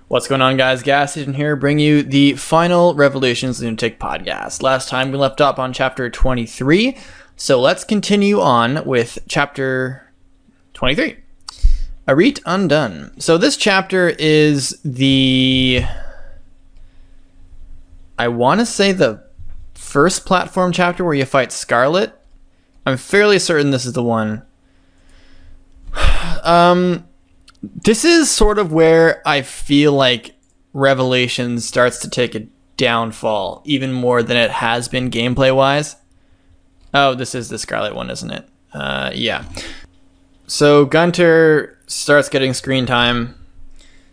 What's going on, guys? Gas Station here, bring you the final Revelations Lunatic podcast. Last time we left up on chapter 23, so let's continue on with chapter 23. Arete Undone. So this chapter is I want to say the first platform chapter where you fight Scarlet. I'm fairly certain this is the one. This is sort of where I feel like Revelations starts to take a downfall, even more than it has been gameplay-wise. Oh, this is the Scarlet one, isn't it? Yeah. So Gunter starts getting screen time,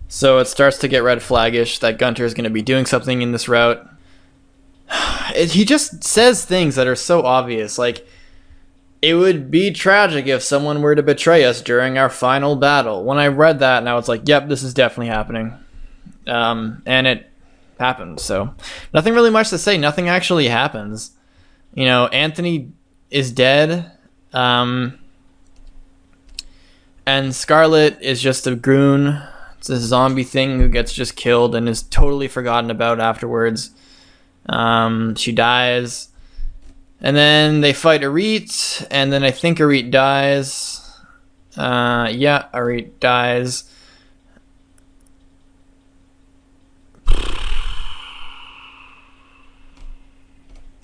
so it starts to get red flaggish that Gunter is going to be doing something in this route. He just says things that are so obvious, like, it would be tragic if someone were to betray us during our final battle. When I read that, and I was like, yep, this is definitely happening. And it happened, so nothing really much to say. Nothing actually happens. You know, Anthony is dead. And Scarlet is just a goon. It's a zombie thing who gets just killed and is totally forgotten about afterwards. She dies. And then they fight Arete, and then I think Arete dies. Yeah, Arete dies.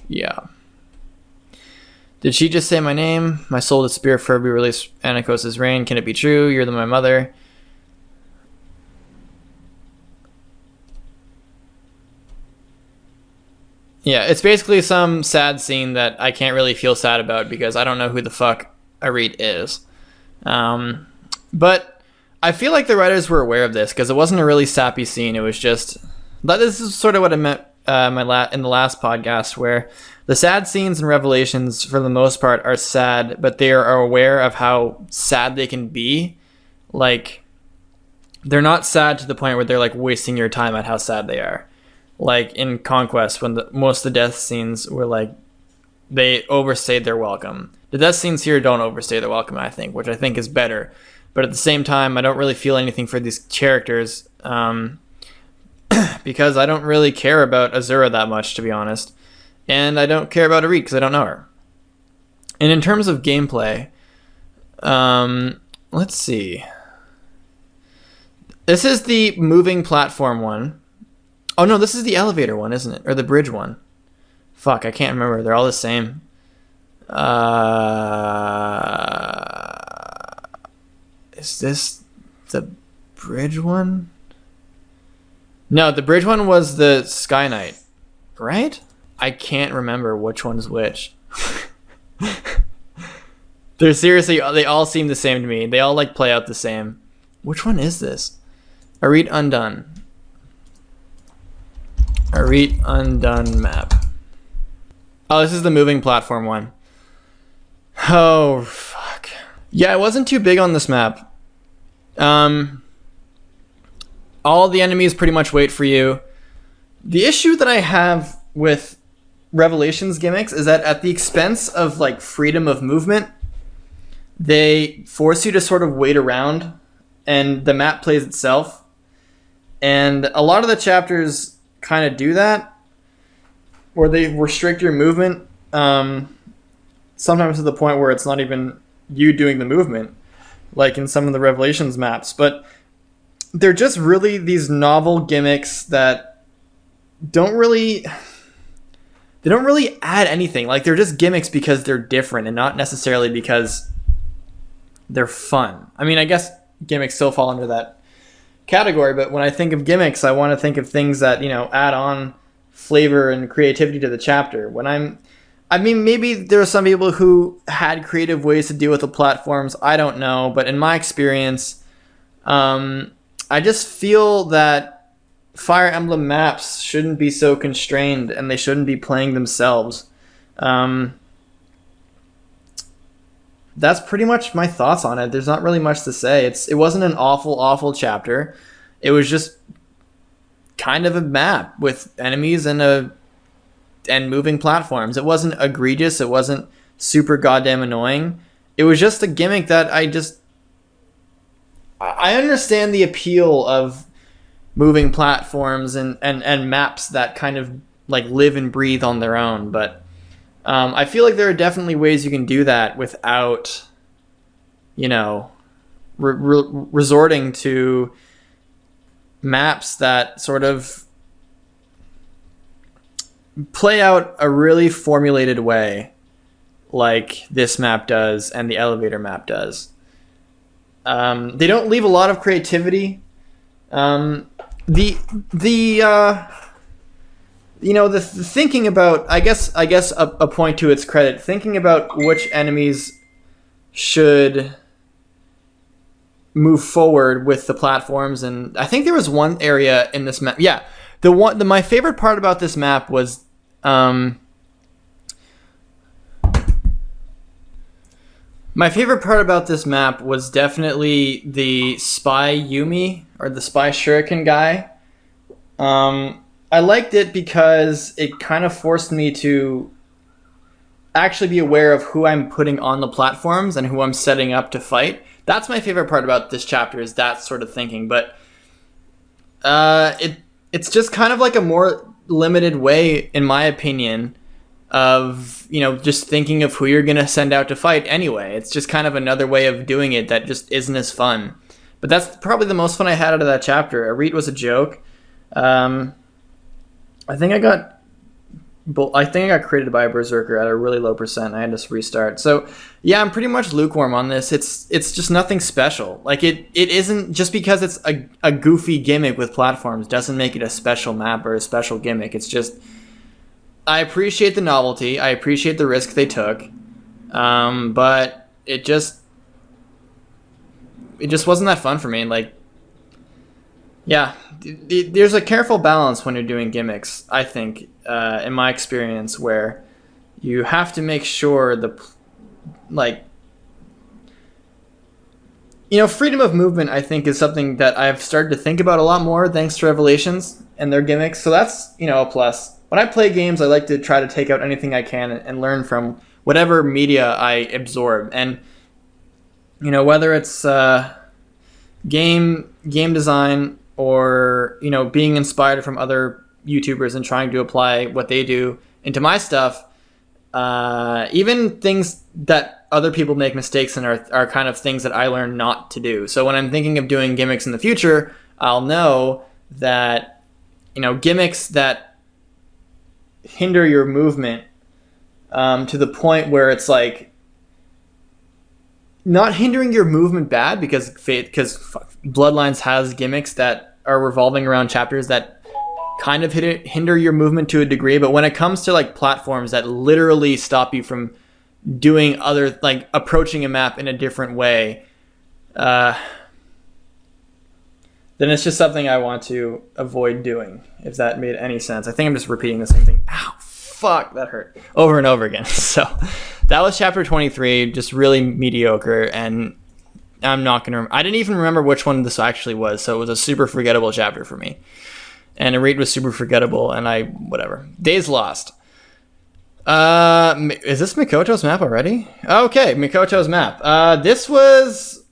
Yeah. Did she just say my name? My soul to spirit forever be released Anakos' reign. Can it be true? You're my mother. Yeah, it's basically some sad scene that I can't really feel sad about because I don't know who the fuck Arete is. But I feel like the writers were aware of this because it wasn't a really sappy scene. It was just... This is sort of what I meant in the last podcast, where the sad scenes in Revelations, for the most part, are sad, but they are aware of how sad they can be. Like, they're not sad to the point where they're, like, wasting your time at how sad they are. Like in Conquest, when most of the death scenes were like, they overstayed their welcome. The death scenes here don't overstay their welcome, I think, which I think is better. But at the same time, I don't really feel anything for these characters because I don't really care about Azura that much, to be honest. And I don't care about Arete because I don't know her. And in terms of gameplay, let's see. This is the moving platform one. Oh, no, this is the elevator one, isn't it? Or the bridge one. Fuck, I can't remember. They're all the same. Is this the bridge one? No, the bridge one was the Sky Knight, right? I can't remember which one's which. They're seriously, they all seem the same to me. They all, like, play out the same. Which one is this? Arete Undone. Arete Undone map. Oh, this is the moving platform one. Oh, fuck. Yeah, I wasn't too big on this map. All the enemies pretty much wait for you. The issue that I have with Revelations gimmicks is that at the expense of, like, freedom of movement, they force you to sort of wait around, and the map plays itself. And a lot of the chapters kind of do that, where they restrict your movement, sometimes to the point where it's not even you doing the movement, like in some of the Revelations maps. But they're just really these novel gimmicks that don't really add anything. Like, they're just gimmicks because they're different and not necessarily because they're fun. I mean, I guess gimmicks still fall under that category, but when I think of gimmicks, I want to think of things that, you know, add on flavor and creativity to the chapter. Maybe there are some people who had creative ways to deal with the platforms, I don't know, but in my experience, I just feel that Fire Emblem maps shouldn't be so constrained and they shouldn't be playing themselves. That's pretty much my thoughts on it. There's not really much to say. It wasn't an awful chapter. It was just kind of a map with enemies and moving platforms. It wasn't egregious. It wasn't super goddamn annoying. It was just a gimmick that I understand the appeal of moving platforms and maps that kind of like live and breathe on their own. But I feel like there are definitely ways you can do that without, you know, resorting to maps that sort of play out a really formulated way, like this map does and the elevator map does. They don't leave a lot of creativity. The thinking about, I guess a point to its credit, thinking about which enemies should move forward with the platforms. And I think there was one area in this map. Yeah. My favorite part about this map was, my favorite part about this map was definitely the spy Yumi, or the spy shuriken guy. I liked it because it kind of forced me to actually be aware of who I'm putting on the platforms and who I'm setting up to fight. That's my favorite part about this chapter, is that sort of thinking. But it's just kind of like a more limited way, in my opinion, of, just thinking of who you're going to send out to fight anyway. It's just kind of another way of doing it that just isn't as fun. But that's probably the most fun I had out of that chapter. Arit was a joke. I think I got created by a berserker at a really low percent. I had to restart. So yeah, I'm pretty much lukewarm on this. It's just nothing special. Like it isn't, just because it's a goofy gimmick with platforms doesn't make it a special map or a special gimmick. It's just, I appreciate the novelty. I appreciate the risk they took. But it just wasn't that fun for me. Like, yeah, there's a careful balance when you're doing gimmicks, I think, in my experience, where you have to make sure freedom of movement, I think, is something that I've started to think about a lot more thanks to Revelations and their gimmicks. So that's, a plus. When I play games, I like to try to take out anything I can and learn from whatever media I absorb. And, whether it's game design, or being inspired from other YouTubers and trying to apply what they do into my stuff, even things that other people make mistakes in are kind of things that I learn not to do. So when I'm thinking of doing gimmicks in the future, I'll know that gimmicks that hinder your movement to the point where it's like not hindering your movement bad, because Bloodlines has gimmicks that are revolving around chapters that kind of hinder your movement to a degree. But when it comes to like platforms that literally stop you from doing other, like approaching a map in a different way, then it's just something I want to avoid doing, if that made any sense. I think I'm just repeating the same thing. Ow, fuck, that hurt. Over and over again. So that was chapter 23, just really mediocre, and I'm not going to remember. I didn't even remember which one this actually was, so it was a super forgettable chapter for me. And Arit was super forgettable, and whatever. Days Lost. Is this Mikoto's map already? Okay, Mikoto's map. This was,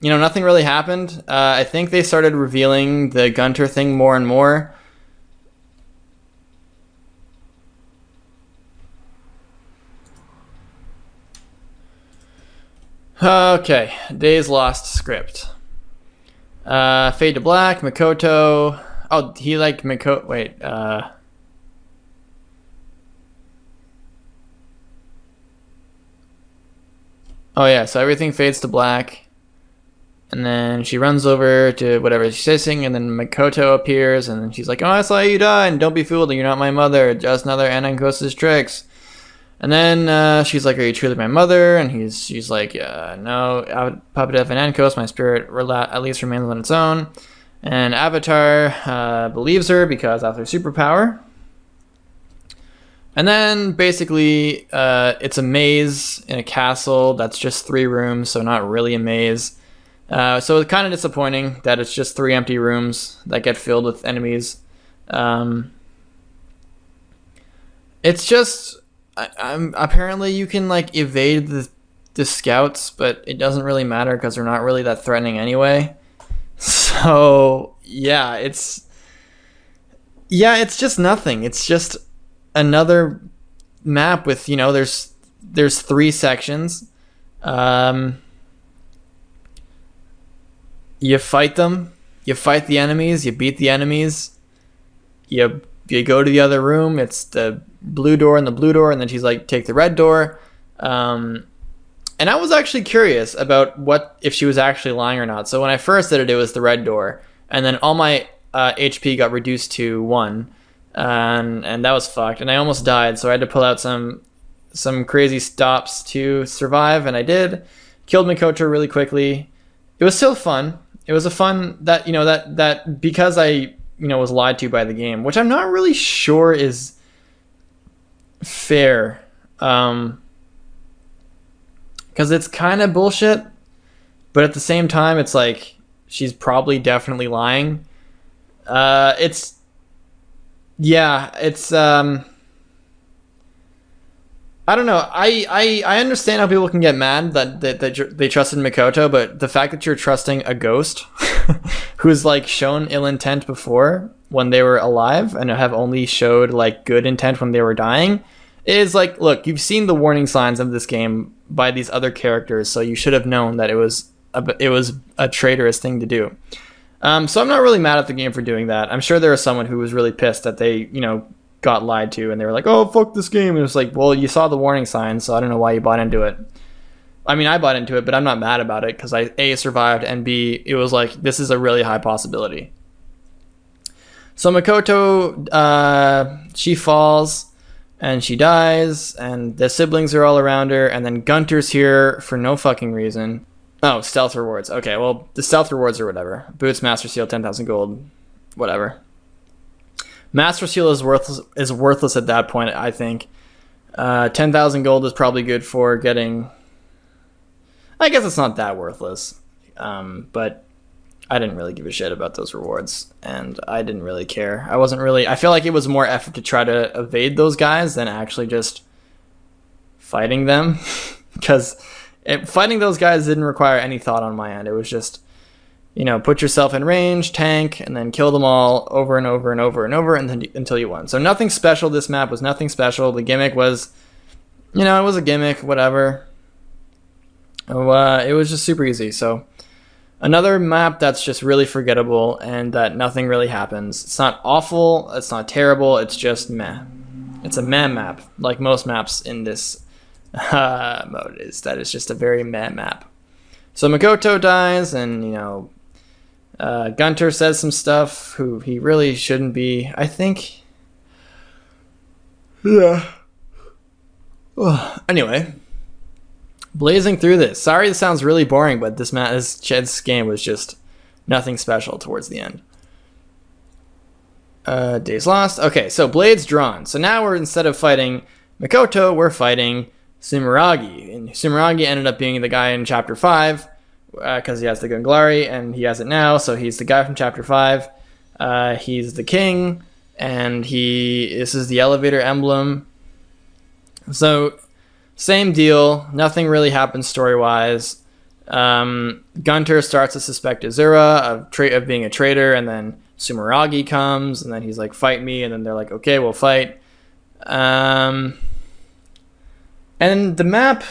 nothing really happened. I think they started revealing the Gunter thing more and more. Okay, Days Lost script. Fade to black, Mikoto. Oh, he liked Mikoto. Wait, oh yeah, so everything fades to black. And then she runs over to whatever she's chasing, and then Mikoto appears, and then she's like, "Oh, I saw you die, and don't be fooled, you're not my mother, just another Anankosa's tricks." And then she's like, "Are you truly my mother?" And she's like, "No, Papa Def and Ankos, my spirit at least remains on its own." And Avatar believes her because that's her superpower. And then basically it's a maze in a castle that's just 3 rooms, so not really a maze. So it's kind of disappointing that it's just 3 empty rooms that get filled with enemies. It's just... apparently you can like evade the scouts, but it doesn't really matter because they're not really that threatening anyway. So It's just nothing. It's just another map with, there's 3 sections. You fight them. You fight the enemies. You beat the enemies. You go to the other room. It's the blue door and the blue door, and then she's like, take the red door. And I was actually curious about what if she was actually lying or not. So when I first did it, it was the red door, and then all my HP got reduced to 1, and that was fucked. And I almost died, so I had to pull out some crazy stops to survive, and I did. Killed Mikoto really quickly. It was still fun. It was a fun that because I was lied to by the game, which I'm not really sure is fair. Because it's kind of bullshit, but at the same time, it's like she's probably definitely lying. I don't know. I understand how people can get mad that they trusted Mikoto, but the fact that you're trusting a ghost who's like shown ill intent before when they were alive and have only showed like good intent when they were dying is like, look, you've seen the warning signs of this game by these other characters, so you should have known that it was a traitorous thing to do. So I'm not really mad at the game for doing that. I'm sure there was someone who was really pissed that they got lied to, and they were like, oh, fuck this game. And it was like, well, you saw the warning signs, so I don't know why you bought into it. I mean, I bought into it, but I'm not mad about it because I A, survived, and B, it was like, this is a really high possibility. So Mikoto, she falls and she dies, and the siblings are all around her, and then Gunter's here for no fucking reason. Oh, stealth rewards. Okay, well, the stealth rewards or whatever. Boots, Master Seal, 10,000 gold, whatever. Master Seal is worthless at that point, I think. 10,000 gold is probably good for getting... I guess it's not that worthless. But I didn't really give a shit about those rewards, and I didn't really care. I feel like it was more effort to try to evade those guys than actually just fighting them. Because fighting those guys didn't require any thought on my end. It was just, put yourself in range, tank, and then kill them all over and over and over and over until you won. So nothing special. This map was nothing special. The gimmick was, it was a gimmick, whatever. It was just super easy. So another map that's just really forgettable and that nothing really happens. It's not awful. It's not terrible. It's just meh. It's a meh map, like most maps in this mode. That is just a very meh map. So Mikoto dies, and Gunter says some stuff who he really shouldn't be, I think. Yeah. Anyway, blazing through this. Sorry, this sounds really boring, but this game was just nothing special towards the end. Days lost. Okay, so blades drawn. So now instead of fighting Mikoto, we're fighting Sumeragi. And Sumeragi ended up being the guy in Chapter 5, because he has the Gunglari, and he has it now, so he's the guy from Chapter 5. He's the king, and this is the elevator emblem. So, same deal. Nothing really happens story-wise. Gunter starts to suspect Azura of being a traitor, and then Sumeragi comes, and then he's like, fight me, and then they're like, okay, we'll fight. And the map,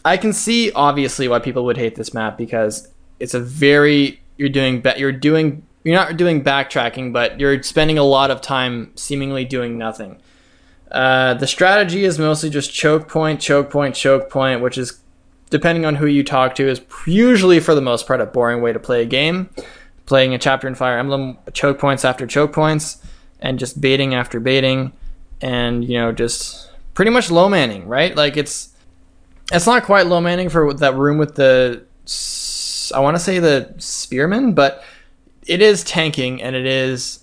I can see obviously why people would hate this map, because it's a very, you're not doing backtracking, but you're spending a lot of time seemingly doing nothing. The strategy is mostly just choke point, which is, depending on who you talk to, is usually for the most part a boring way to play a game. Playing a chapter in Fire Emblem, choke points after choke points, and just baiting after baiting, and just pretty much low manning, right? Like it's not quite low manning for that room with I want to say the spearmen, but it is tanking, and it is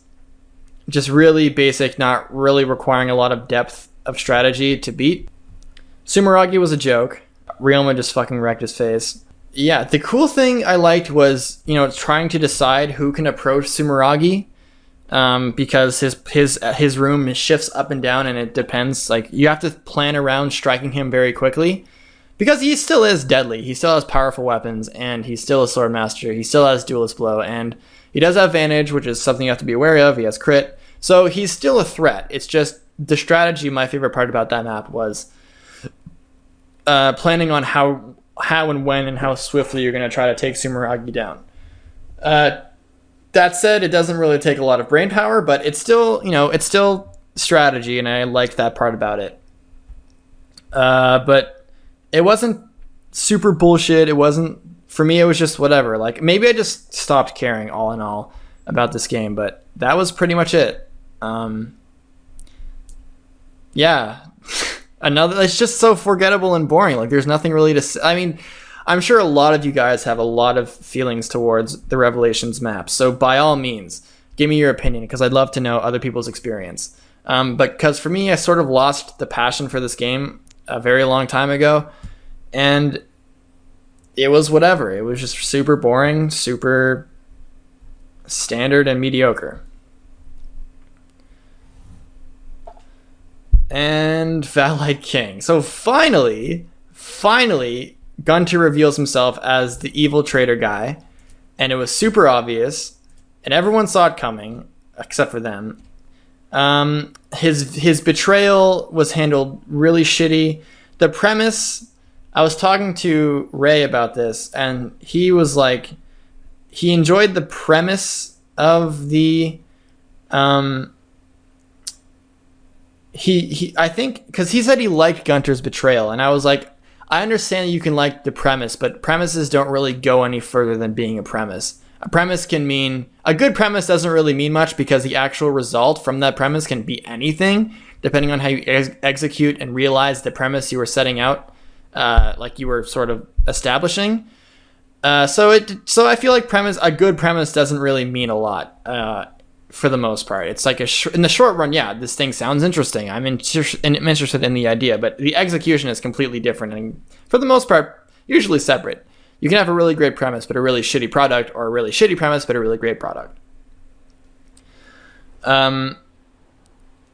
just really basic, not really requiring a lot of depth of strategy to beat. Sumeragi was a joke. Ryoma just fucking wrecked his face. Yeah, the cool thing I liked was, trying to decide who can approach Sumeragi, because his room shifts up and down, and it depends. Like, you have to plan around striking him very quickly, because he still is deadly. He still has powerful weapons, and he's still a sword master. He still has duelist blow, and He does have Vantage, which is something you have to be aware of. He has crit. So he's still a threat. It's just the strategy. My favorite part about that map was planning on how and when and how swiftly you're going to try to take Sumeragi down. That said, it doesn't really take a lot of brain power, but it's still, it's still strategy, and I liked that part about it. But it wasn't super bullshit. It wasn't, for me, it was just whatever. Like, maybe I just stopped caring all in all about this game, but that was pretty much it. Yeah. It's just so forgettable and boring. Like, there's nothing really to I mean, I'm sure a lot of you guys have a lot of feelings towards the Revelations maps, so by all means, give me your opinion, because I'd love to know other people's experience. But because for me, I sort of lost the passion for this game a very long time ago, and it was whatever. It was just super boring, super standard and mediocre. And Valite King. So finally, Gunter reveals himself as the evil traitor guy, and it was super obvious, and everyone saw it coming, except for them. His betrayal was handled really shitty. The premise, I was talking to Ray about this, and he was like, he enjoyed the premise of the, I think, because he said he liked Gunter's betrayal, and I was like, I understand that you can like the premise, but premises don't really go any further than being a premise. A premise can mean, a good premise doesn't really mean much, because the actual result from that premise can be anything, depending on how you execute and realize the premise you were setting out, like you were sort of establishing. So I feel like a good premise doesn't really mean a lot, for the most part. It's like in the short run, yeah, this thing sounds interesting. I'm interested in the idea, but the execution is completely different, and for the most part, usually separate. You can have a really great premise, but a really shitty product, or a really shitty premise, but a really great product. And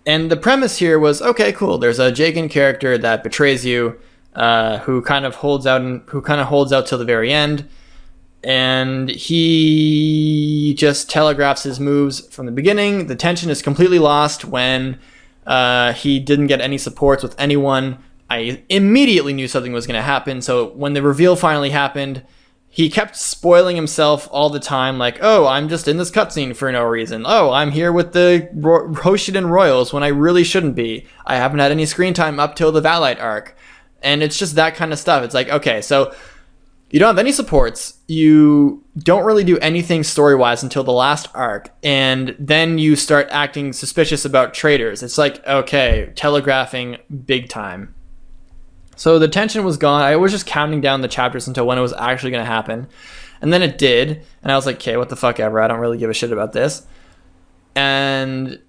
the premise here was, okay, cool. There's a Jagan character that betrays you, who kind of holds out till the very end. And he just telegraphs his moves from the beginning. The tension is completely lost when he didn't get any supports with anyone. I immediately knew something was going to happen. So when the reveal finally happened, he kept spoiling himself all the time. Like, oh, I'm just in this cutscene for no reason. Oh, I'm here with the Hoshiden Royals when I really shouldn't be. I haven't had any screen time up till the Valite arc. And it's just that kind of stuff. It's like, okay, so you don't have any supports. You don't really do anything story-wise until the last arc. And then you start acting suspicious about traitors. It's like, okay, telegraphing big time. So the tension was gone. I was just counting down the chapters until when it was actually going to happen. And then it did. And I was like, okay, what the fuck ever. I don't really give a shit about this. And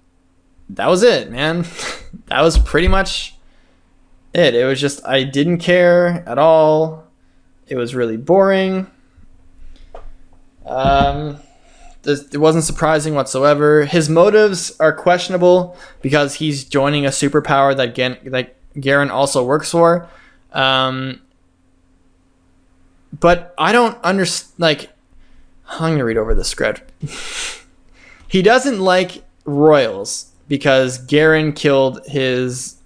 that was it, man. That was pretty much it. It was just, I didn't care at all. It was really boring. It wasn't surprising whatsoever. His motives are questionable because he's joining a superpower that Garen also works for. But I don't understand. Like, I'm gonna read over the script. He doesn't like royals because Garen killed his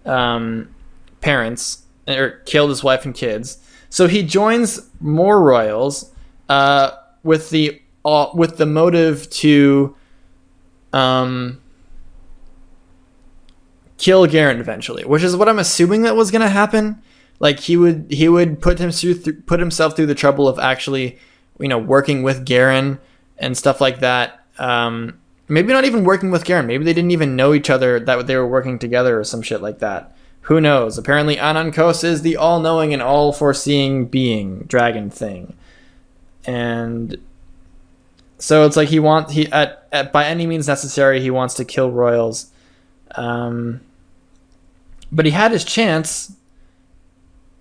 parents, or killed his wife and kids. So he joins more royals with the motive to kill Garen eventually, which is what I'm assuming that was going to happen. Like he would put himself through the trouble of actually, working with Garen and stuff like that. Maybe not even working with Garen. Maybe they didn't even know each other, that they were working together or some shit like that. Who knows? Apparently Anankos is the all-knowing and all-foreseeing being, dragon thing. And so it's like by any means necessary, he wants to kill royals. But he had his chance.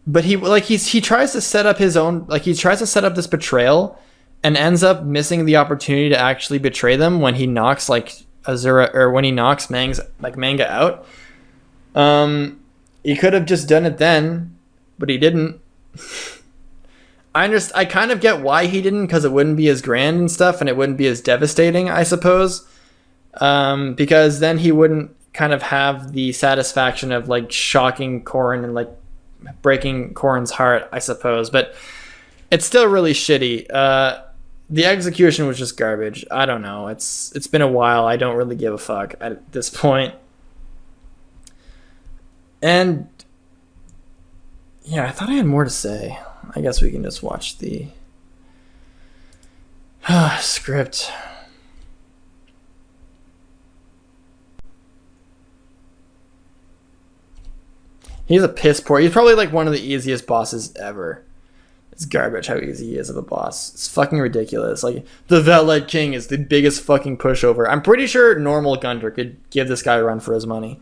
But he tries to set up his own, he tries to set up this betrayal and ends up missing the opportunity to actually betray them when he knocks Azura, or when he knocks Manga out. He could have just done it then, but he didn't. I kind of get why he didn't, because it wouldn't be as grand and stuff, and it wouldn't be as devastating, I suppose. Because then he wouldn't kind of have the satisfaction of like shocking Corrin and like breaking Corrin's heart, I suppose. But it's still really shitty. The execution was just garbage. I don't know. It's been a while. I don't really give a fuck at this point. And yeah, I thought I had more to say. I guess we can just watch the script. He's a piss poor. He's probably like one of the easiest bosses ever. It's garbage how easy he is of a boss. It's fucking ridiculous. Like, the Valite King is the biggest fucking pushover. I'm pretty sure normal Gunter could give this guy a run for his money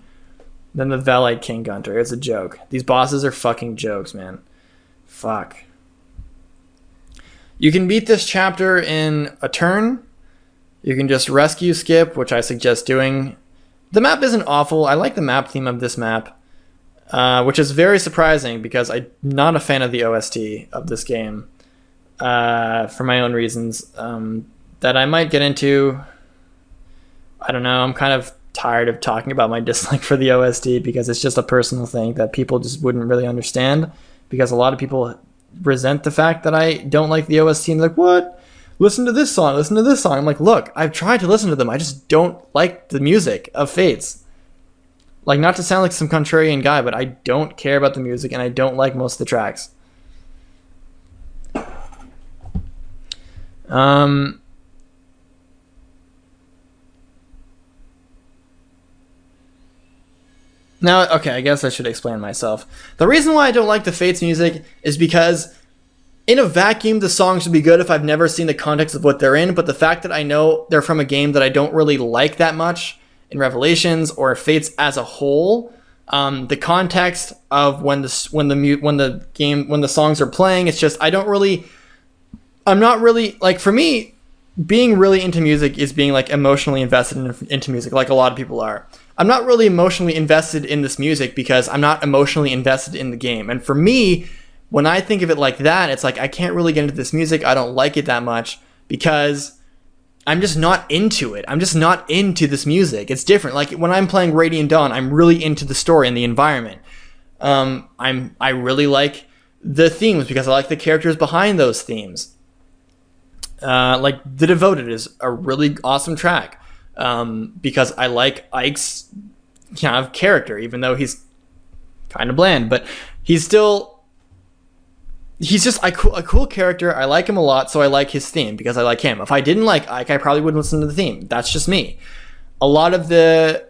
than the Valite King Gunter. It's a joke. These bosses are fucking jokes, man. Fuck. You can beat this chapter in a turn. You can just rescue skip, which I suggest doing. The map isn't awful. I like the map theme of this map. Which is very surprising because I'm not a fan of the OST of this game for my own reasons that I might get into. I don't know. I'm kind of tired of talking about my dislike for the OST because it's just a personal thing that people just wouldn't really understand, because a lot of people resent the fact that I don't like the OST and they're like, what? Listen to this song. Listen to this song. I'm like, look, I've tried to listen to them. I just don't like the music of Fates. Like, not to sound like some contrarian guy, but I don't care about the music, and I don't like most of the tracks. Now, okay, I guess I should explain myself. The reason why I don't like the Fates music is because in a vacuum, the songs would be good if I've never seen the context of what they're in, but the fact that I know they're from a game that I don't really like that much, in Revelations or Fates as a whole, the context of when the songs are playing, it's just I'm not really like, for me, being really into music is being like emotionally invested into music, like a lot of people are. I'm not really emotionally invested in this music because I'm not emotionally invested in the game. And for me, when I think of it like that, it's like I can't really get into this music. I don't like it that much because I'm just not into it. I'm just not into this music. It's different. Like when I'm playing Radiant Dawn, I'm really into the story and the environment. I really like the themes because I like the characters behind those themes. Like The Devoted is a really awesome track because I like Ike's kind of character, even though he's kind of bland, but he's just a cool character. I like him a lot, so I like his theme because I like him. If I didn't like Ike, I probably wouldn't listen to the theme. That's just me. A lot of the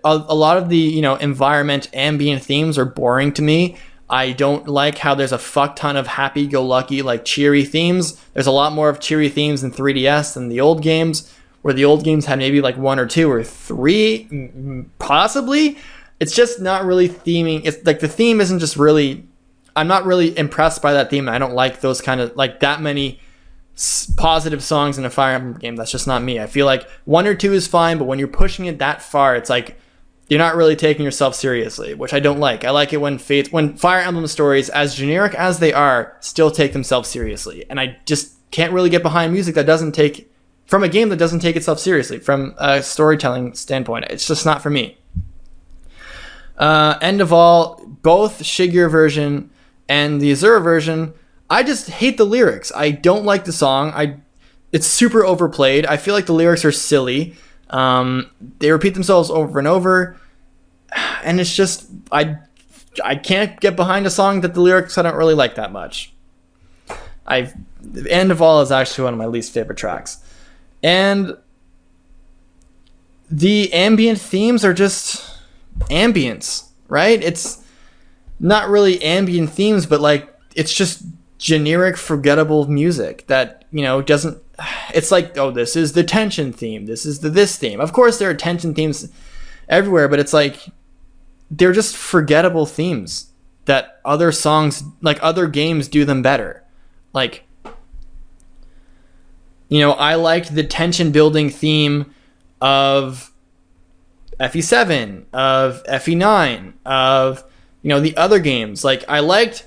environment ambient themes are boring to me. I don't like how there's a fuck ton of happy-go-lucky, like cheery themes. There's a lot more of cheery themes in 3DS than the old games, where the old games had maybe like 1 or 2 or 3, possibly. It's just not really theming. It's like the theme isn't just really. I'm not really impressed by that theme. I don't like those kind of, like, that many positive songs in a Fire Emblem game. That's just not me. I feel like 1 or 2 is fine, but when you're pushing it that far, it's like you're not really taking yourself seriously, which I don't like. I like it when Fire Emblem stories, as generic as they are, still take themselves seriously. And I just can't really get behind music that doesn't take, from a game that doesn't take itself seriously, from a storytelling standpoint. It's just not for me. End of all, both Shigeru version and the Azura version, I just hate the lyrics. I don't like the song. It's super overplayed. I feel like the lyrics are silly. They repeat themselves over and over, and it's just I can't get behind a song that the lyrics I don't really like that much. The End of All is actually one of my least favorite tracks, and the ambient themes are just ambience, right? It's not really ambient themes, but like it's just generic forgettable music that, doesn't, it's like, oh, this is the tension theme, this is this theme. Of course there are tension themes everywhere, but it's like they're just forgettable themes that other songs, like other games, do them better. Like, I liked the tension building theme of FE7, of FE9, of the other games. Like, I liked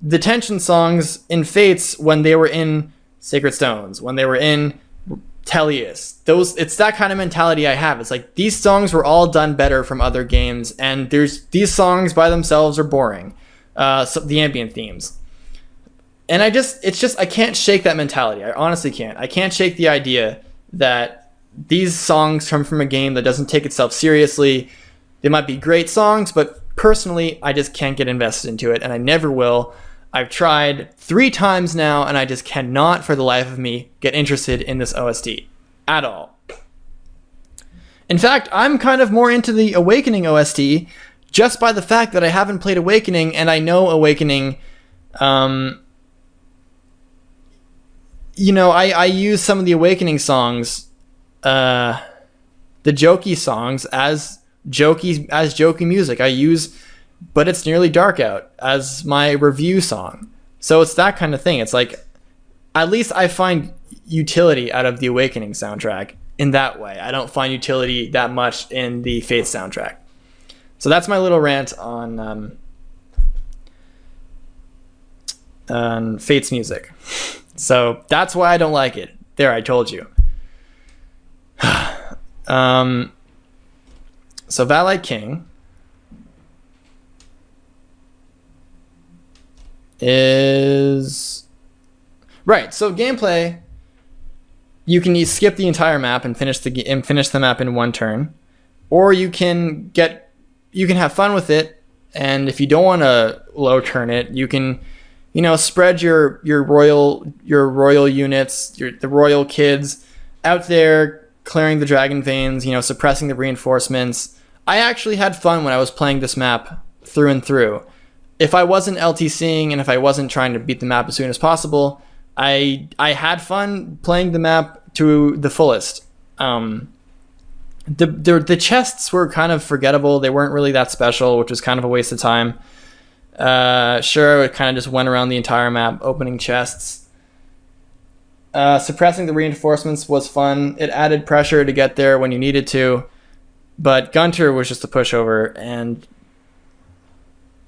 the tension songs in Fates when they were in Sacred Stones, when they were in Tellius, it's that kind of mentality I have. It's like these songs were all done better from other games, and these songs by themselves are boring. So the ambient themes, and I can't shake that mentality. I honestly can't. I can't shake the idea that these songs come from a game that doesn't take itself seriously. They might be great songs, but personally, I just can't get invested into it, and I never will. I've tried 3 times now, and I just cannot, for the life of me, get interested in this OST at all. In fact, I'm kind of more into the Awakening OST just by the fact that I haven't played Awakening, and I know Awakening. I use some of the Awakening songs, the jokey songs, as jokey music. But it's nearly dark out as my review song. So it's that kind of thing. It's like, at least I find utility out of the Awakening soundtrack in that way. I don't find utility that much in the Fate soundtrack. So that's my little rant on Fate's music. So that's why I don't like it. There, I told you. So Valite King is right. So gameplay, you can skip the entire map and finish the map in one turn, or you can have fun with it. And if you don't want to low turn it, you can, spread your royal units, the royal kids out there clearing the dragon veins, suppressing the reinforcements. I actually had fun when I was playing this map through and through. If I wasn't LTCing and if I wasn't trying to beat the map as soon as possible, I had fun playing the map to the fullest. The chests were kind of forgettable. They weren't really that special, which was kind of a waste of time. Sure, it kind of just went around the entire map opening chests. Suppressing the reinforcements was fun. It added pressure to get there when you needed to. But Gunter was just a pushover, and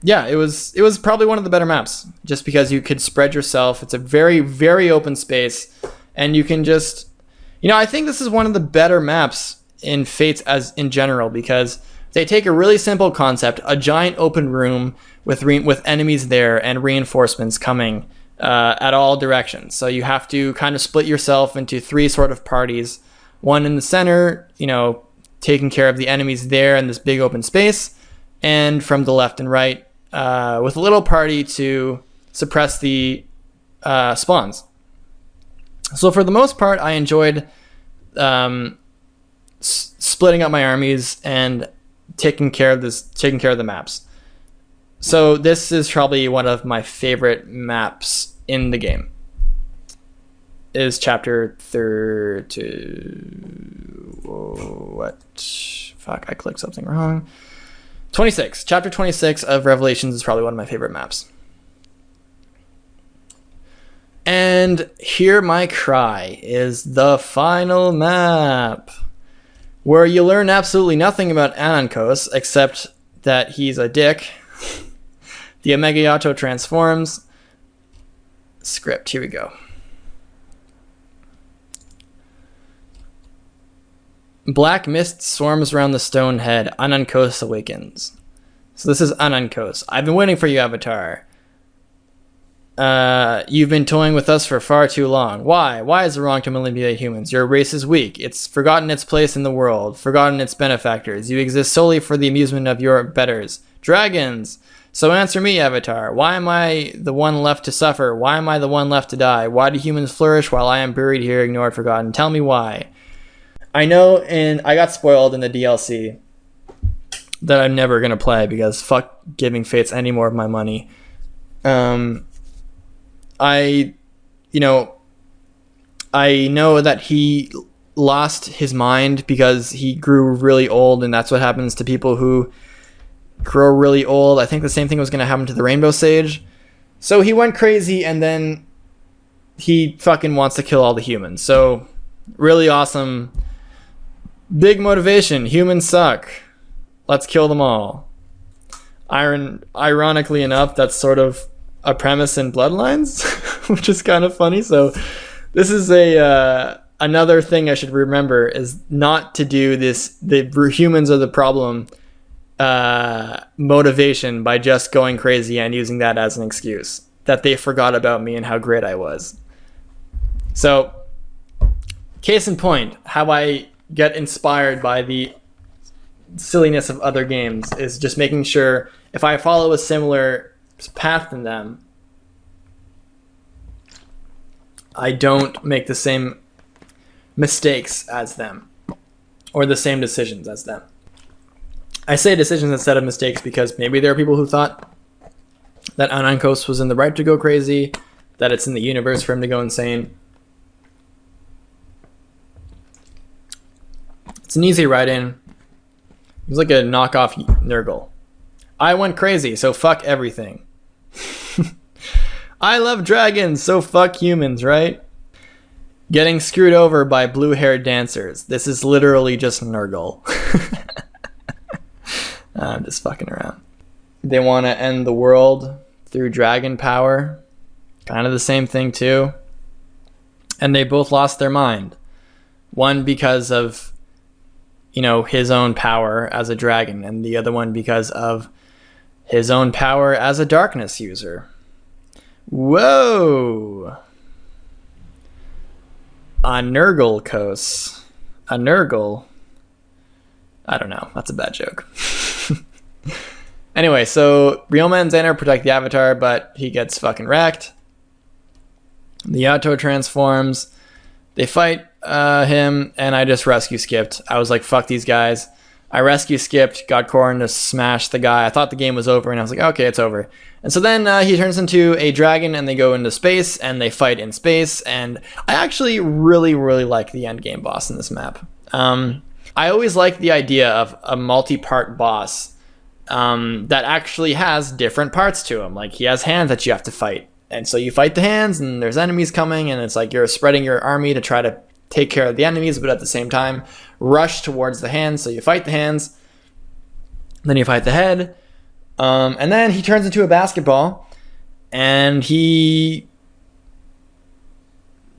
yeah, it was probably one of the better maps, just because you could spread yourself. It's a very, very open space, and you can just, I think this is one of the better maps in Fates as in general, because they take a really simple concept, a giant open room with enemies there and reinforcements coming at all directions. So you have to kind of split yourself into 3 sort of parties. One in the center, taking care of the enemies there in this big open space, and from the left and right, with a little party to suppress the spawns. So for the most part, I enjoyed splitting up my armies and taking care of the maps. So this is probably one of my favorite maps in the game. Is chapter 32. What? Fuck, I clicked something wrong. 26. Chapter 26 of Revelations is probably one of my favorite maps. And Hear My Cry is the final map, where you learn absolutely nothing about Anankos except that he's a dick. The Omega Yato transforms. Script, here we go. Black mist swarms around the stone head. Anankos awakens. So this is Anankos. I've been waiting for you, Avatar. You've been toying with us for far too long. Why? Why is it wrong to manipulate humans? Your race is weak. It's forgotten its place in the world, forgotten its benefactors. You exist solely for the amusement of your betters. Dragons! So answer me, Avatar. Why am I the one left to suffer? Why am I the one left to die? Why do humans flourish while I am buried here, ignored, forgotten? Tell me why. I know, and I got spoiled in the DLC that I'm never going to play because fuck giving Fates any more of my money. I know that he lost his mind because he grew really old, and that's what happens to people who grow really old. I think the same thing was going to happen to the Rainbow Sage. So he went crazy, and then he fucking wants to kill all the humans. So really awesome. Big motivation. Humans suck. Let's kill them all. Ironically enough, that's sort of a premise in Bloodlines, which is kind of funny. So this is another thing I should remember, is not to do this, the humans are the problem motivation by just going crazy and using that as an excuse that they forgot about me and how great I was. So, case in point, how I get inspired by the silliness of other games is just making sure if I follow a similar path than them, I don't make the same mistakes as them or the same decisions as them. I say decisions instead of mistakes because maybe there are people who thought that Anankos was in the right to go crazy, that it's in the universe for him to go insane. It's an easy write-in. He's like a knockoff Nurgle. I went crazy, so fuck everything. I love dragons, so fuck humans, right? Getting screwed over by blue-haired dancers. This is literally just Nurgle. I'm just fucking around. They want to end the world through dragon power. Kind of the same thing, too. And they both lost their mind. One because of, his own power as a dragon, and the other one because of his own power as a darkness user. Whoa! A Nurgle. A Nurgle. I don't know. That's a bad joke. Anyway, so Ryoma and Xehanort protect the Avatar, but he gets fucking wrecked. The Yato transforms. They fight him, and I just rescue skipped. I was like, fuck these guys. I rescue skipped, got Corrin to smash the guy. I thought the game was over, and I was like, okay, it's over. And so then he turns into a dragon, and they go into space, and they fight in space. And I actually really, really like the end game boss in this map. I always like the idea of a multi-part boss that actually has different parts to him. Like, he has hands that you have to fight. And so you fight the hands, and there's enemies coming, and it's like you're spreading your army to try to take care of the enemies, but at the same time, rush towards the hands. So you fight the hands, then you fight the head, and then he turns into a basketball, and he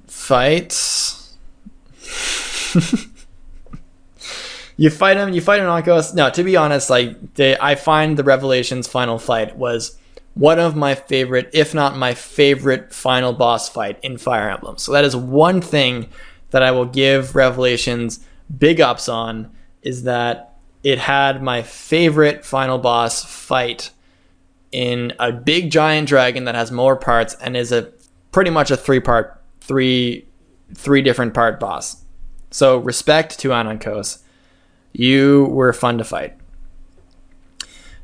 fights... You fight him, Anankos. No, to be honest, I find the Revelations final fight was one of my favorite, if not my favorite, final boss fight in Fire Emblem. So that is one thing that I will give Revelations big ups on, is that it had my favorite final boss fight in a big giant dragon that has more parts and is a pretty much a three different part boss. So respect to Anankos. You were fun to fight.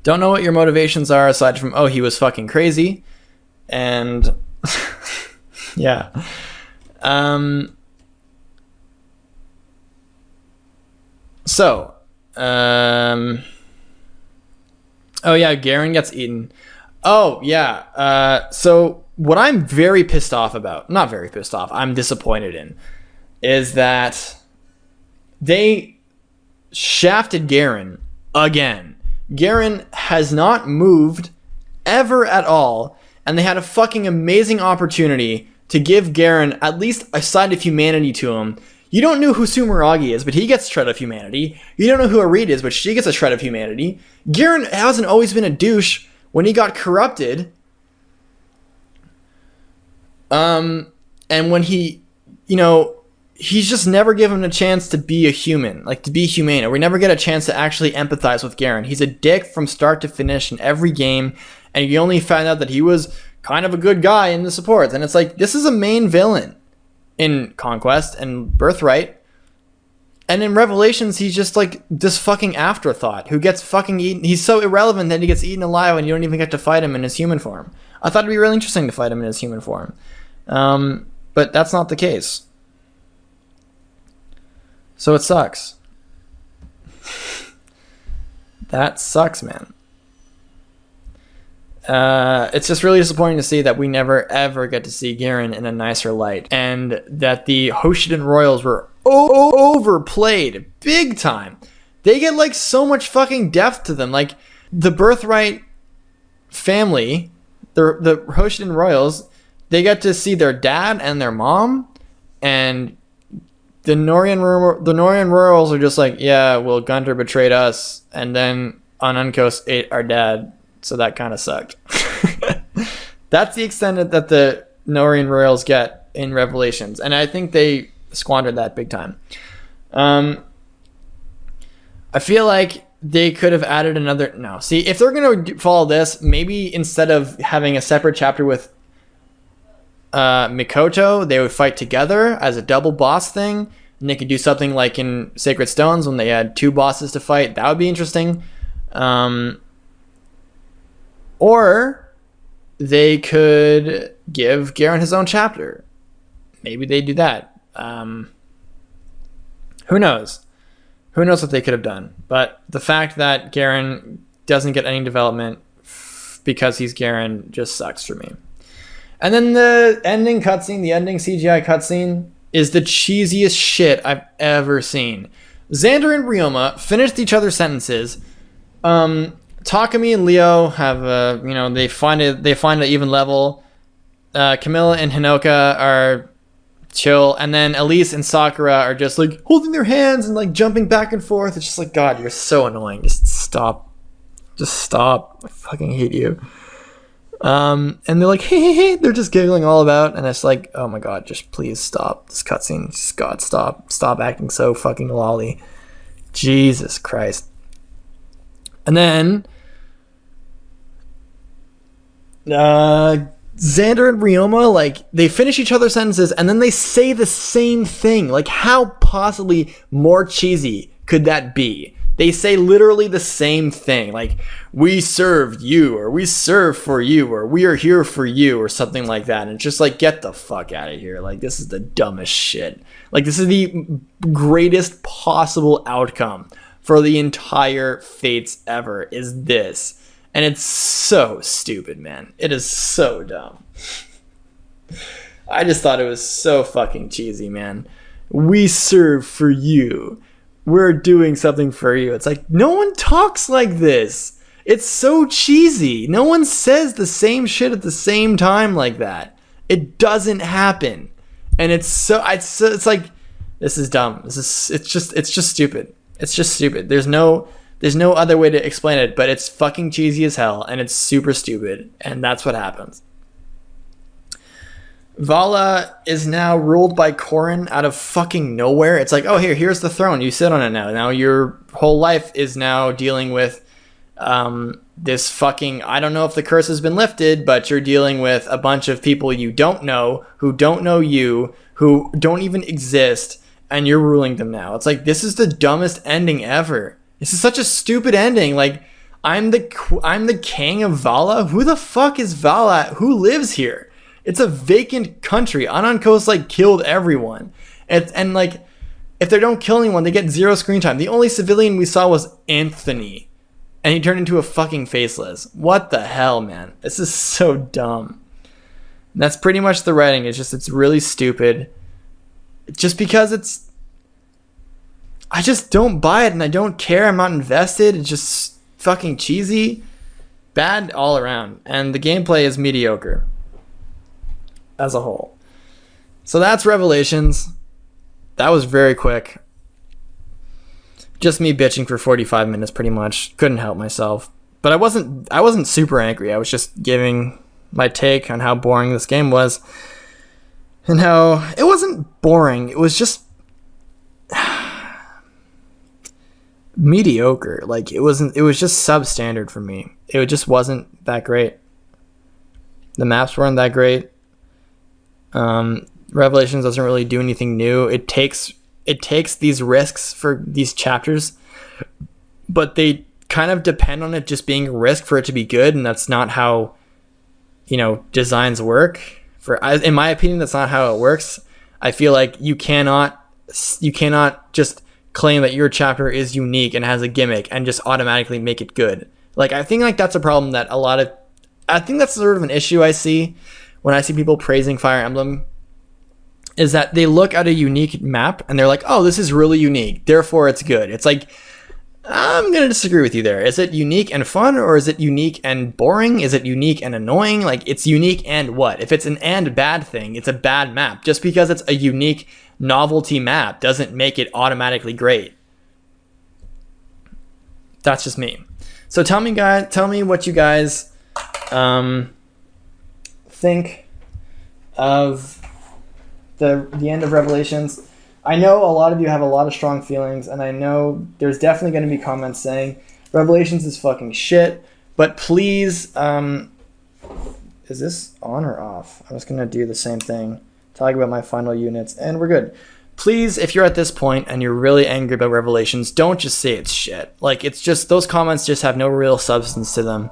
Don't know what your motivations are aside from, he was fucking crazy. And yeah. Garen gets eaten. So what I'm very pissed off about, not very pissed off, I'm disappointed in, is that they shafted Garen again. Garen has not moved ever at all, and they had a fucking amazing opportunity to give Garen at least a side of humanity to him. You don't know who Sumeragi is, but he gets a shred of humanity. You don't know who Arid is, but she gets a shred of humanity. Garen hasn't always been a douche. When he got corrupted, and when he, he's just never given a chance to be a human, to be humane. Or we never get a chance to actually empathize with Garen. He's a dick from start to finish in every game, and you only find out that he was kind of a good guy in the supports. And it's like, this is a main villain in Conquest and Birthright. And in Revelations, he's just like this fucking afterthought who gets fucking eaten. He's so irrelevant that he gets eaten alive and you don't even get to fight him in his human form. I thought it'd be really interesting to fight him in his human form. But that's not the case. So it sucks. That sucks, man. It's just really disappointing to see that we never ever get to see Garen in a nicer light, and that the Hoshiden Royals were overplayed big time. They get so much fucking depth to them. The Birthright family, the Hoshin Royals, they get to see their dad and their mom, and the Norian Royals are just like, yeah, well, Gunter betrayed us, and then Unkos ate our dad, so that kind of sucked. That's the extent that the Norian Royals get in Revelations, and I think they squandered that big time. I feel like they could have added another... No, see, if they're going to follow this, maybe instead of having a separate chapter with Mikoto, they would fight together as a double boss thing, and they could do something like in Sacred Stones when they had 2 bosses to fight. That would be interesting. Or they could give Garen his own chapter. Maybe they do that. Who knows? Who knows what they could have done? But the fact that Garen doesn't get any development because he's Garen just sucks for me. And then the ending cutscene, the ending CGI cutscene, is the cheesiest shit I've ever seen. Xander and Ryoma finished each other's sentences. Takumi and Leo have they find an even level. Camilla and Hinoka are chill, and then Elise and Sakura are just like holding their hands and like jumping back and forth. It's just like, God, you're so annoying. Just stop. I fucking hate you. And they're like, hey, they're just giggling all about, and it's like, oh my God, just please stop this cutscene. Just God, stop acting so fucking lolly. Jesus Christ. And then Xander and Ryoma, like, they finish each other's sentences and then they say the same thing. Like, how possibly more cheesy could that be? They say literally the same thing. Like, we served you, or we serve for you, or we are here for you, or something like that. And it's just like, get the fuck out of here. Like, this is the dumbest shit. Like, this is the greatest possible outcome for the entire Fates ever, is this. And it's so stupid, man. It is so dumb. I just thought it was so fucking cheesy, man. We serve for you. We're doing something for you. It's like, no one talks like this. It's so cheesy. No one says the same shit at the same time like that. It doesn't happen. And it's like, this is dumb. It's just stupid. It's just stupid. There's no other way to explain it, but it's fucking cheesy as hell, and it's super stupid, and that's what happens. Vala is now ruled by Corrin out of fucking nowhere. It's like, oh, here's the throne. You sit on it now. Now your whole life is now dealing with this fucking... I don't know if the curse has been lifted, but you're dealing with a bunch of people you don't know, who don't know you, who don't even exist, and you're ruling them now. It's like, this is the dumbest ending ever. This is such a stupid ending. Like, I'm the king of Vala? Who the fuck is Vala? Who lives here? It's a vacant country. Anankos, like, killed everyone. And like, if they don't kill anyone, they get 0 screen time. The only civilian we saw was Anthony. And he turned into a fucking faceless. What the hell, man? This is so dumb. And that's pretty much the writing. It's really stupid. Just because I just don't buy it, and I don't care. I'm not invested. It's just fucking cheesy. Bad all around. And the gameplay is mediocre as a whole. So that's Revelations. That was very quick. Just me bitching for 45 minutes pretty much. Couldn't help myself. But I wasn't super angry. I was just giving my take on how boring this game was. And how it wasn't boring. It was just mediocre. Like, it was just substandard for me. It just wasn't that great. The maps weren't that great. Revelations doesn't really do anything new. It takes these risks for these chapters, but they kind of depend on it just being a risk for it to be good, and that's not how, designs work. In my opinion, that's not how it works. I feel like you cannot just claim that your chapter is unique and has a gimmick and just automatically make it good. Like, I think like that's a problem that I think that's sort of an issue I see when I see people praising Fire Emblem, is that they look at a unique map and they're like, oh, this is really unique, therefore it's good. It's like, I'm going to disagree with you there. Is it unique and fun, or is it unique and boring? Is it unique and annoying? Like, it's unique and what? If it's an and bad thing, it's a bad map. Just because it's a unique novelty map doesn't make it automatically great. That's just me. So tell me what you guys think of the end of Revelations. I know a lot of you have a lot of strong feelings, and I know there's definitely going to be comments saying Revelations is fucking shit, but please, is this on or off? I'm just going to do the same thing, talk about my final units, and we're good. Please, if you're at this point and you're really angry about Revelations, don't just say it's shit. Like, it's just, those comments just have no real substance to them.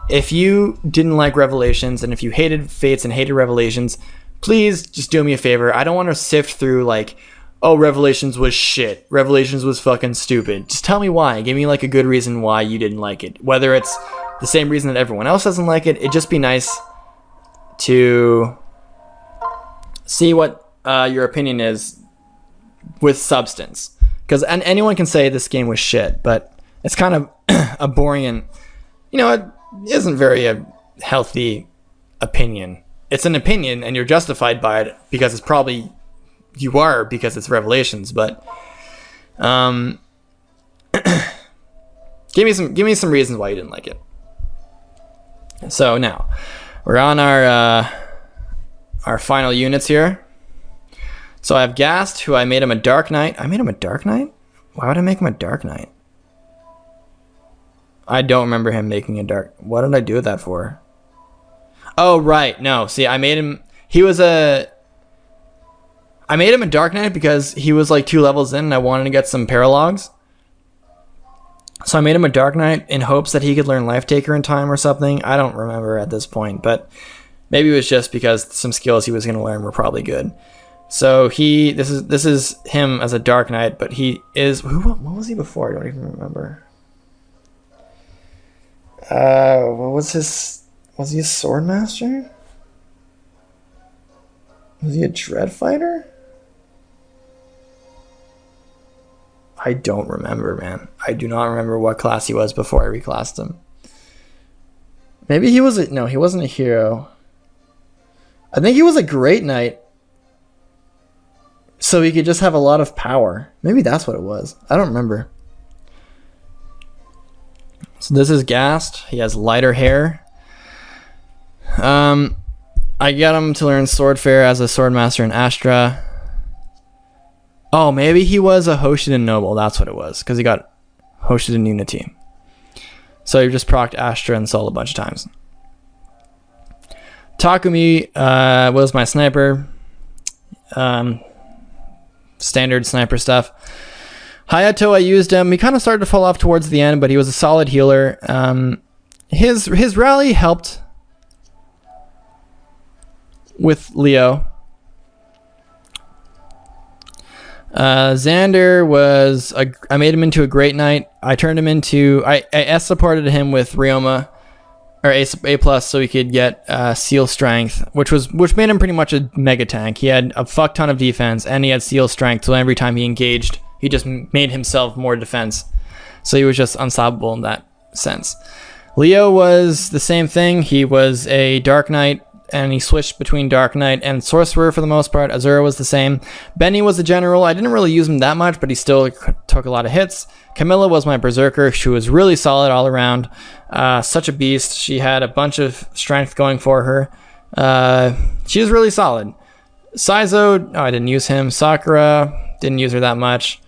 If you didn't like Revelations, and if you hated Fates and hated Revelations, please just do me a favor. I don't want to sift through, like, oh, Revelations was shit. Revelations was fucking stupid. Just tell me why. Give me, like, a good reason why you didn't like it. Whether it's the same reason that everyone else doesn't like it, it'd just be nice to see what your opinion is with substance. Because anyone can say this game was shit, but it's kind of a boring and, it isn't very a healthy opinion. It's an opinion, and you're justified by it because it's probably... You are, because it's Revelations, but give me some reasons why you didn't like it. So now we're on our final units here. So I have Gast, who I made him a Dark Knight. I made him a Dark Knight? Why would I make him a Dark Knight? I don't remember him making a Dark... What did I do that for? Oh, right. No, see, I made him... I made him a Dark Knight because he was like 2 levels in and I wanted to get some paralogs. So I made him a Dark Knight in hopes that he could learn Life Taker in time or something. I don't remember at this point, but maybe it was just because some skills he was going to learn were probably good. So this is him as a Dark Knight, but he is... What was he before? I don't even remember. What was his... Was he a Sword Master? Was he a Dread Fighter? I don't remember, man. I do not remember what class he was before I reclassed him. Maybe he was no, he wasn't a hero. I think he was a Great Knight. So he could just have a lot of power. Maybe that's what it was. I don't remember. So this is Gast. He has lighter hair. I got him to learn Swordfare as a Swordmaster in Astra. Oh, maybe he was a Hoshiden Noble. That's what it was, because he got Hoshiden Unity. So he just procced Astra and Sol a bunch of times. Takumi was my sniper. Standard sniper stuff. Hayato, I used him. He kind of started to fall off towards the end, but he was a solid healer. His rally helped with Leo. Xander was I made him into a Great Knight. I turned him into I S supported him with Ryoma or A plus so he could get Seal Strength, which made him pretty much a mega tank. He had a fuck ton of defense and he had Seal Strength, so every time he engaged, he just made himself more defense. So he was just unstoppable in that sense. Leo was the same thing. He was a Dark Knight, and he switched between Dark Knight and Sorcerer for the most part. Azura was the same. Benny was the general. I didn't really use him that much, but he still took a lot of hits. Camilla was my Berserker. She was really solid all around. Such a beast. She had a bunch of strength going for her. She was really solid. Saizo, I didn't use him. Sakura, didn't use her that much.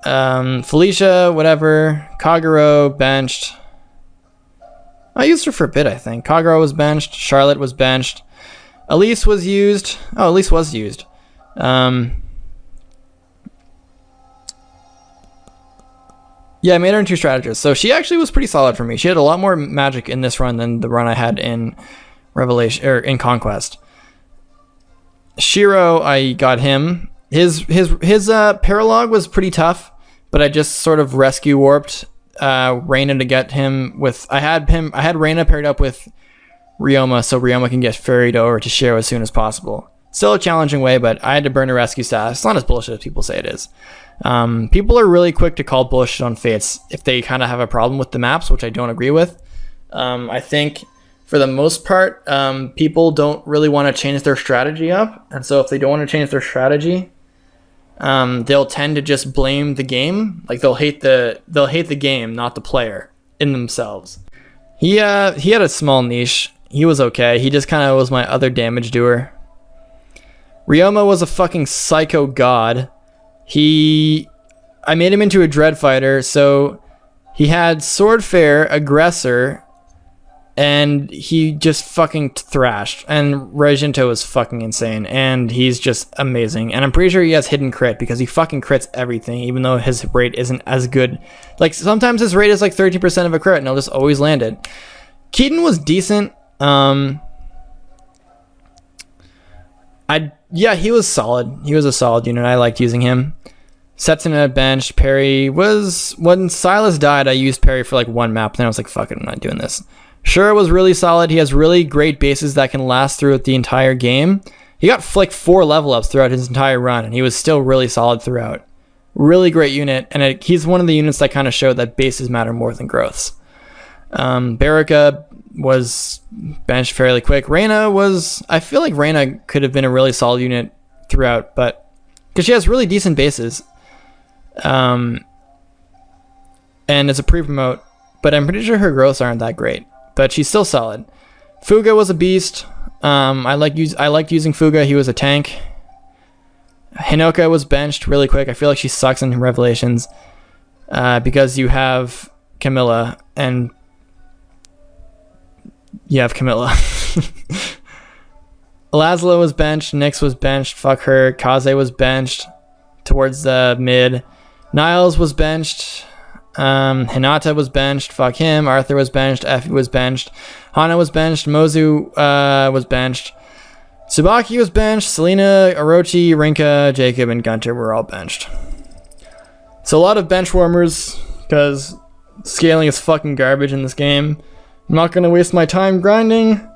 Felicia, whatever. Kagero, benched. I used her for a bit, I think. Kagero was benched. Charlotte was benched. Elise was used. Oh, Elise was used. Yeah, I made her into strategist. So she actually was pretty solid for me. She had a lot more magic in this run than the run I had in Revelation or in Conquest. Shiro, I got him. His paralog was pretty tough, but I just sort of rescue warped Reyna to get him with... I had Reyna paired up with Ryoma, so Ryoma can get ferried over to Shiro as soon as possible. Still a challenging way, but I had to burn a rescue staff. It's not as bullshit as people say it is. People are really quick to call bullshit on Fates if they kind of have a problem with the maps, which I don't agree with. I think for the most part, people don't really want to change their strategy up. And so if they don't want to change their strategy, they'll tend to just blame the game. Like they'll hate the game, not the player in themselves. He had a small niche. He was okay. He just kind of was my other damage doer. Ryoma was a fucking psycho god. I made him into a dread fighter, so he had sword fair, aggressor, and he just fucking thrashed. And Reginto was fucking insane, and he's just amazing. And I'm pretty sure he has hidden crit because he fucking crits everything, even though his rate isn't as good. Like sometimes his rate is like 13% of a crit, and he'll just always land it. Keaton was decent. He was solid. He was a solid unit. I liked using him. Setsuna at bench. Perry was... When Silas died, I used Perry for like one map. Then I was like, fuck it, I'm not doing this. Shura was really solid. He has really great bases that can last throughout the entire game. He got like 4 level ups throughout his entire run, and he was still really solid throughout. Really great unit, and he's one of the units that kind of showed that bases matter more than growths. Baraka was benched fairly quick. I feel like Reyna could have been a really solid unit throughout, but because she has really decent bases. And it's a pre-promote, but I'm pretty sure her growths aren't that great, but she's still solid. Fuga was a beast. I liked using Fuga. He was a tank. Hinoka was benched really quick. I feel like she sucks in Revelations because you have Camilla and you have Camilla. Laszlo was benched. Nyx was benched. Fuck her. Kaze was benched towards the mid. Niles was benched. Hinata was benched. Fuck him. Arthur was benched. Effie was benched. Hana was benched. Mozu was benched. Tsubaki was benched. Selena, Orochi, Rinka, Jacob, and Gunter were all benched. So a lot of bench warmers because scaling is fucking garbage in this game. I'm not going to waste my time grinding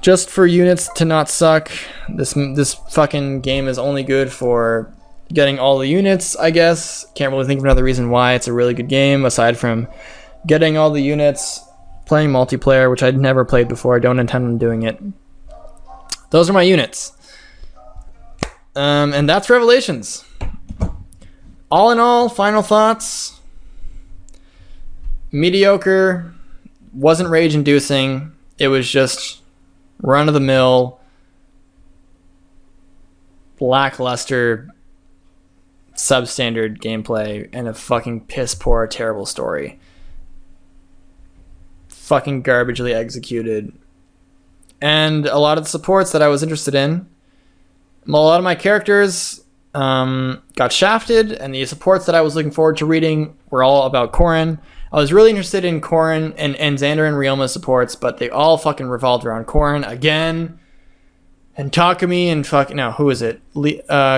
just for units to not suck. This fucking game is only good for getting all the units, I guess. Can't really think of another reason why it's a really good game aside from getting all the units, playing multiplayer, which I'd never played before. I don't intend on doing it. Those are my units. And that's Revelations. All in all, final thoughts. Mediocre. Wasn't rage-inducing. It was just run-of-the-mill, lackluster, substandard gameplay, and a fucking piss-poor, terrible story. Fucking garbagely executed. And a lot of the supports that I was interested in, a lot of my characters got shafted, and the supports that I was looking forward to reading were all about Corrin. I was really interested in Corrin and Xander and Ryoma's supports, but they all fucking revolved around Corrin again. And Takumi and who was it?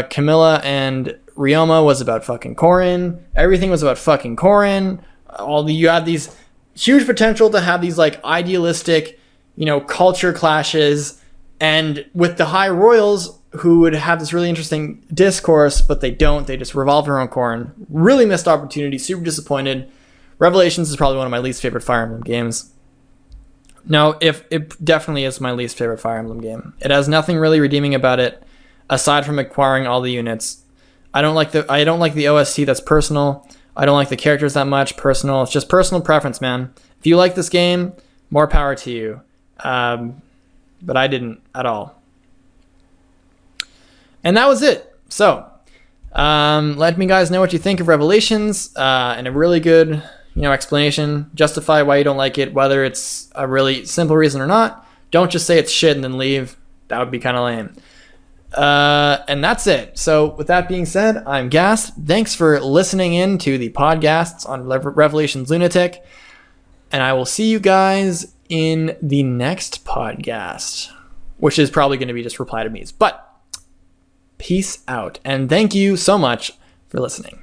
Camilla and Ryoma was about fucking Corrin. Everything was about fucking Corrin. You had these huge potential to have these like idealistic, culture clashes, and with the High Royals who would have this really interesting discourse, but they don't. They just revolve around Corrin. Really missed opportunity. Super disappointed. Revelations is probably one of my least favorite Fire Emblem games. No, it definitely is my least favorite Fire Emblem game. It has nothing really redeeming about it, aside from acquiring all the units. I don't like the OST that's personal. I don't like the characters that much. Personal. It's just personal preference, man. If you like this game, more power to you. But I didn't at all. And that was it. So, let me guys know what you think of Revelations, and a really good explanation. Justify why you don't like it, whether it's a really simple reason or not. Don't just say it's shit and then leave. That would be kind of lame. And that's it. So with that being said, I'm Gast. Thanks for listening in to the podcasts on Revelations Lunatic. And I will see you guys in the next podcast, which is probably going to be just reply to me's. But peace out. And thank you so much for listening.